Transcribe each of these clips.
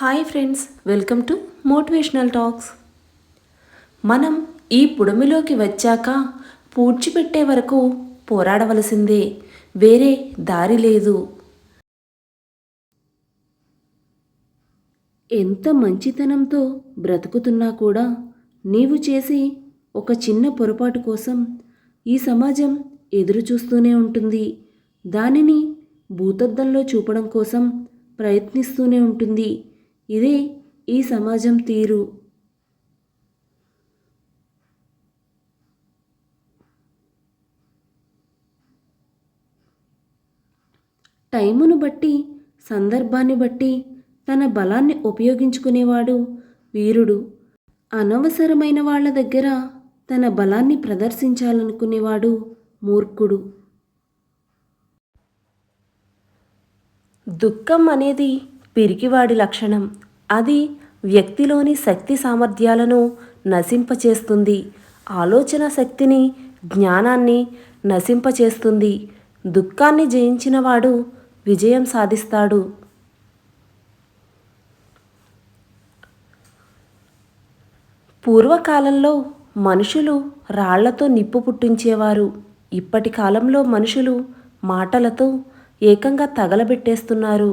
Hi friends, welcome to motivational talks. మనం ఈ పుడమిలోకి వచ్చాక పూడ్చిపెట్టే వరకు పోరాడవలసిందే, వేరే దారి లేదు. ఎంత మంచితనంతో బ్రతుకుతున్నా కూడా నీవు చేసే ఒక చిన్న పొరపాటు కోసం ఈ సమాజం ఎదురు చూస్తూనే ఉంటుంది. దానిని భూతద్దంలో చూపడం కోసం ప్రయత్నిస్తూనే ఉంటుంది. ఇదే ఈ సమాజం తీరు. టైమును బట్టి, సందర్భాన్ని బట్టి తన బలాన్ని ఉపయోగించుకునేవాడు వీరుడు. అనవసరమైన వాళ్ళ దగ్గర తన బలాన్ని ప్రదర్శించాలనుకునేవాడు మూర్ఖుడు. దుఃఖం అనేది పిరికివాడి లక్షణం. అది వ్యక్తిలోని శక్తి సామర్థ్యాలను నశింపచేస్తుంది. ఆలోచన శక్తిని, జ్ఞానాన్ని నశింపచేస్తుంది. దుఃఖాన్ని జయించినవాడు విజయం సాధిస్తాడు. పూర్వకాలంలో మనుషులు రాళ్లతో నిప్పు పుట్టించేవారు. ఇప్పటి కాలంలో మనుషులు మాటలతో ఏకంగా తగలబెట్టేస్తున్నారు.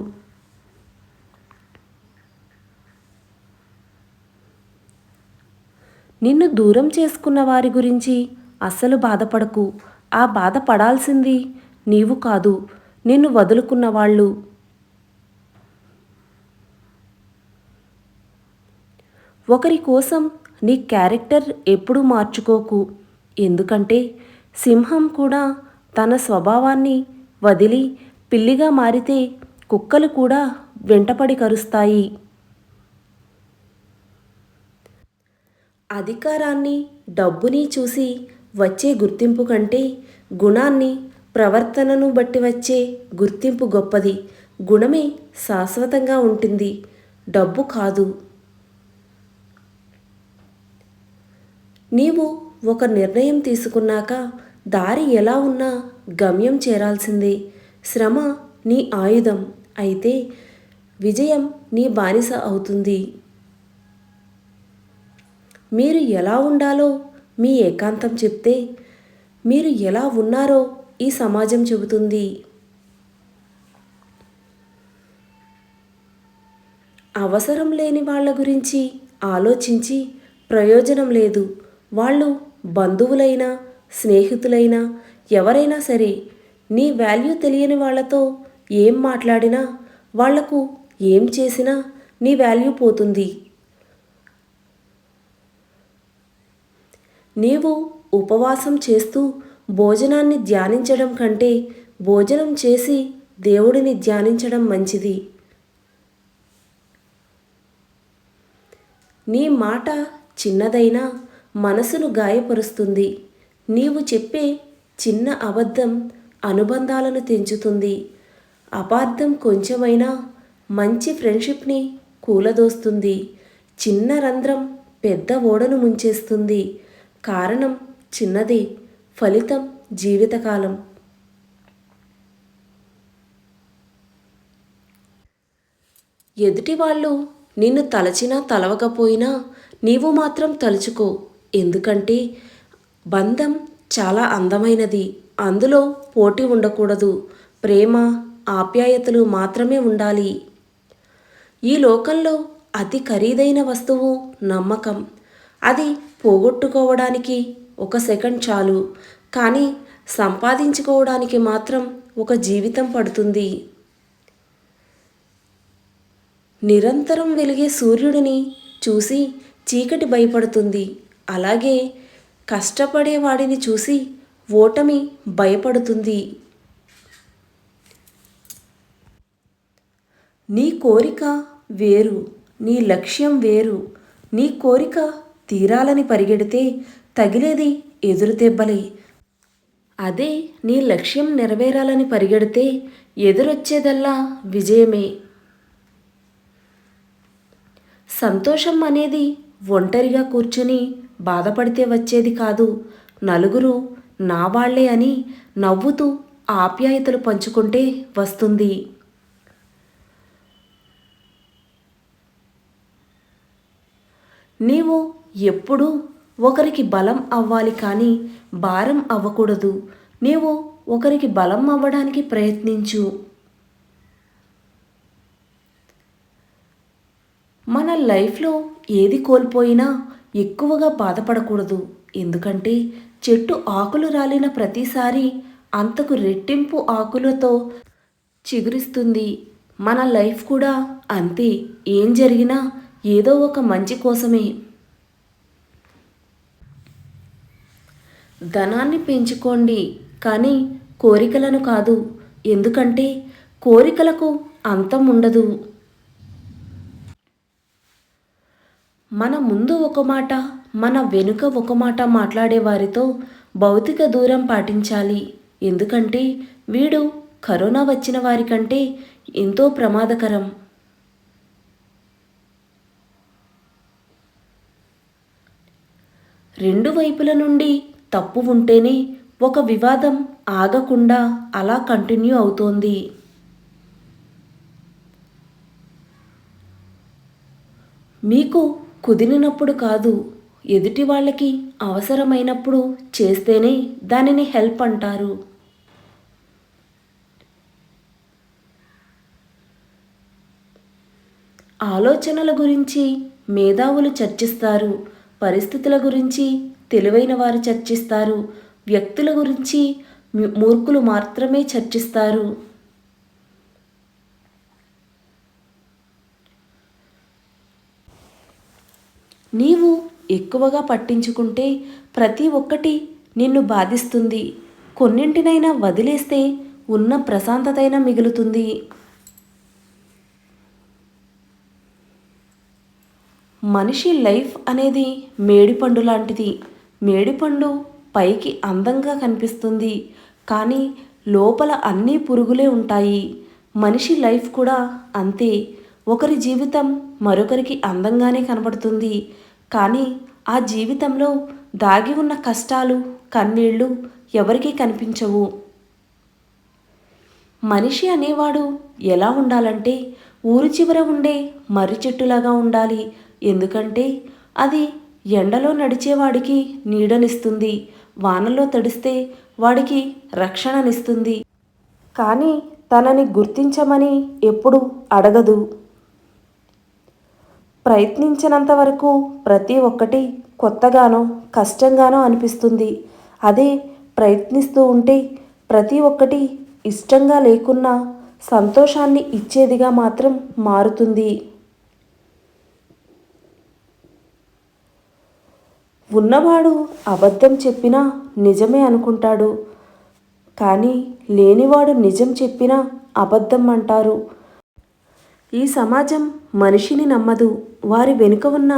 నిన్ను దూరం చేసుకున్న వారి గురించి అస్సలు బాధపడకు. ఆ బాధపడాల్సింది నీవు కాదు, నిన్ను వదులుకున్న వాళ్ళు. ఒకరి కోసం నీ క్యారెక్టర్ ఎప్పుడూ మార్చుకోకు. ఎందుకంటే సింహం కూడా తన స్వభావాన్ని వదిలి పిల్లిగా మారితే కుక్కలు కూడా వెంటపడి కరుస్తాయి. అధికారాన్ని, డబ్బుని చూసి వచ్చే గుర్తింపు కంటే గుణాన్ని, ప్రవర్తనను బట్టి వచ్చే గుర్తింపు గొప్పది. గుణమే శాశ్వతంగా ఉంటుంది, డబ్బు కాదు. నీవు ఒక నిర్ణయం తీసుకున్నాక దారి ఎలా ఉన్నా గమ్యం చేరాల్సిందే. శ్రమ నీ ఆయుధం అయితే విజయం నీ బానిస అవుతుంది. మీరు ఎలా ఉండాలో మీ ఏకాంతం చెప్తే, మీరు ఎలా ఉన్నారో ఈ సమాజం చెబుతుంది. అవసరం లేని వాళ్ళ గురించి ఆలోచించి ప్రయోజనం లేదు. వాళ్ళు బంధువులైనా, స్నేహితులైనా, ఎవరైనా సరే. నీ వాల్యూ తెలియని వాళ్ళతో ఏం మాట్లాడినా, వాళ్లకు ఏం చేసినా నీ వాల్యూ పోతుంది. నీవు ఉపవాసం చేస్తూ భోజనాన్ని ధ్యానించడం కంటే భోజనం చేసి దేవుడిని ధ్యానించడం మంచిది. నీ మాట చిన్నదైనా మనసును గాయపరుస్తుంది. నీవు చెప్పే చిన్న అబద్ధం అనుబంధాలను తెంచుతుంది. అపార్థం కొంచెమైనా మంచి ఫ్రెండ్షిప్ని కూలదోస్తుంది. చిన్న రంధ్రం పెద్ద ఓడను ముంచేస్తుంది. కారణం చిన్నదే, ఫలితం జీవితకాలం. ఎదుటివాళ్ళు నిన్ను తలచినా తలవకపోయినా నీవు మాత్రం తలుచుకో. ఎందుకంటే బంధం చాలా అందమైనది. అందులో పోటీ ఉండకూడదు. ప్రేమ, ఆప్యాయతలు మాత్రమే ఉండాలి. ఈ లోకంలో అతి ఖరీదైన వస్తువు నమ్మకం. అది పోగొట్టుకోవడానికి ఒక సెకండ్ చాలు, కానీ సంపాదించుకోవడానికి మాత్రం ఒక జీవితం పడుతుంది. నిరంతరం వెలిగే సూర్యుడిని చూసి చీకటి భయపడుతుంది. అలాగే కష్టపడేవాడిని చూసి ఓటమి భయపడుతుంది. నీ కోరిక వేరు, నీ లక్ష్యం వేరు. నీ కోరిక తీరాలని పరిగెడితే తగిలేది ఎదురు దెబ్బలే. అదే నీ లక్ష్యం నెరవేరాలని పరిగెడితే ఎదురొచ్చేదల్లా విజయమే. సంతోషం అనేది ఒంటరిగా కూర్చొని బాధపడితే వచ్చేది కాదు. నలుగురు నా వాళ్లే అని నవ్వుతూ ఆప్యాయతలు పంచుకుంటే వస్తుంది. నీవు ఎప్పుడూ ఒకరికి బలం అవ్వాలి కానీ భారం అవ్వకూడదు. నీవు ఒకరికి బలం అవ్వడానికి ప్రయత్నించు. మన లైఫ్లో ఏది కోల్పోయినా ఎక్కువగా బాధపడకూడదు. ఎందుకంటే చెట్టు ఆకులు రాలిన ప్రతిసారి అంతకు రెట్టింపు ఆకులతో చిగురిస్తుంది. మన లైఫ్ కూడా అంతే. ఏం జరిగినా ఏదో ఒక మంచి కోసమే. ధనాన్ని పెంచుకోండి కానీ కోరికలను కాదు. ఎందుకంటే కోరికలకు అంతం ఉండదు. మన ముందు ఒక మాట, మన వెనుక ఒక మాట మాట్లాడే వారితో భౌతిక దూరం పాటించాలి. ఎందుకంటే వీడు కరోనా వచ్చిన వారికంటే ఎంతో ప్రమాదకరం. రెండు వైపుల నుండి తప్పు ఉంటేనే ఒక వివాదం ఆగకుండా అలా కంటిన్యూ అవుతోంది. మీకు కుదిరినప్పుడు కాదు, ఎదుటి వాళ్ళకి అవసరమైనప్పుడు చేస్తేనే దానిని హెల్ప్ అంటారు. ఆలోచనల గురించి మేధావులు చర్చిస్తారు. పరిస్థితుల గురించి తెలివైన వారు చర్చిస్తారు. వ్యక్తుల గురించి మూర్ఖులు మాత్రమే చర్చిస్తారు. నీవు ఎక్కువగా పట్టించుకుంటే ప్రతి ఒక్కటి నిన్ను బాధిస్తుంది. కొన్నింటినైనా వదిలేస్తే ఉన్న ప్రశాంతతైనా మిగులుతుంది. మనిషి లైఫ్ అనేది మేడిపండు లాంటిది. మేడిపండు పైకి అందంగా కనిపిస్తుంది కానీ లోపల అన్నీ పురుగులే ఉంటాయి. మనిషి లైఫ్ కూడా అంతే. ఒకరి జీవితం మరొకరికి అందంగానే కనబడుతుంది కానీ ఆ జీవితంలో దాగి ఉన్న కష్టాలు, కన్నీళ్ళు ఎవరికీ కనిపించవు. మనిషి అనేవాడు ఎలా ఉండాలంటే ఊరి చివర ఉండే మర్రి చెట్టులాగా ఉండాలి. ఎందుకంటే అది ఎండలో నడిచేవాడికి నీడనిస్తుంది, వానలో తడిస్తే వాడికి రక్షణనిస్తుంది. కానీ తనని గుర్తించమని ఎప్పుడు అడగదు. ప్రయత్నించినంత వరకు ప్రతి ఒక్కటి కొత్తగానో కష్టంగానో అనిపిస్తుంది. అదే ప్రయత్నిస్తూ ఉంటే ప్రతి ఒక్కటి ఇష్టంగా లేకున్నా సంతోషాన్ని ఇచ్చేదిగా మాత్రం మారుతుంది. ఉన్నవాడు అబద్ధం చెప్పినా నిజమే అనుకుంటాడు కానీ లేనివాడు నిజం చెప్పినా అబద్ధం అంటారు. ఈ సమాజం మనిషిని నమ్మదు, వారి వెనుక ఉన్న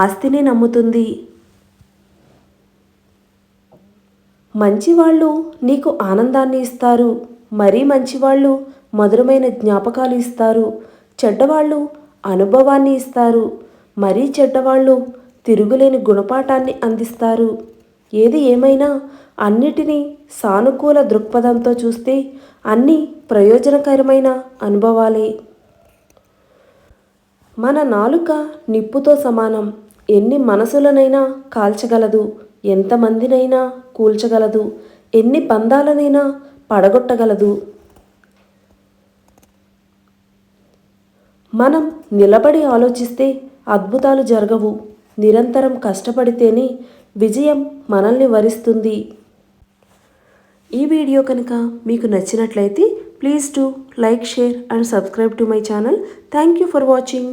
ఆస్తిని నమ్ముతుంది. మంచివాళ్ళు నీకు ఆనందాన్ని ఇస్తారు. మరీ మంచివాళ్ళు మధురమైన జ్ఞాపకాలు ఇస్తారు. చెడ్డవాళ్ళు అనుభవాన్ని ఇస్తారు. మరీ చెడ్డవాళ్ళు తిరుగులేని గుణపాఠాన్ని అందిస్తారు. ఏది ఏమైనా అన్నిటినీ సానుకూల దృక్పథంతో చూస్తే అన్నీ ప్రయోజనకరమైన అనుభవాలే. మన నాలుక నిప్పుతో సమానం. ఎన్ని మనసులనైనా కాల్చగలదు, ఎంతమందినైనా కూల్చగలదు, ఎన్ని బంధాలనైనా పడగొట్టగలదు. మనం నిలబడి ఆలోచిస్తే అద్భుతాలు జరగవు. నిరంతరం కష్టపడితేనే విజయం మనల్ని వరిస్తుంది. ఈ వీడియో కనుక మీకు నచ్చినట్లయితే please do like, share and subscribe to my channel. Thank you for watching.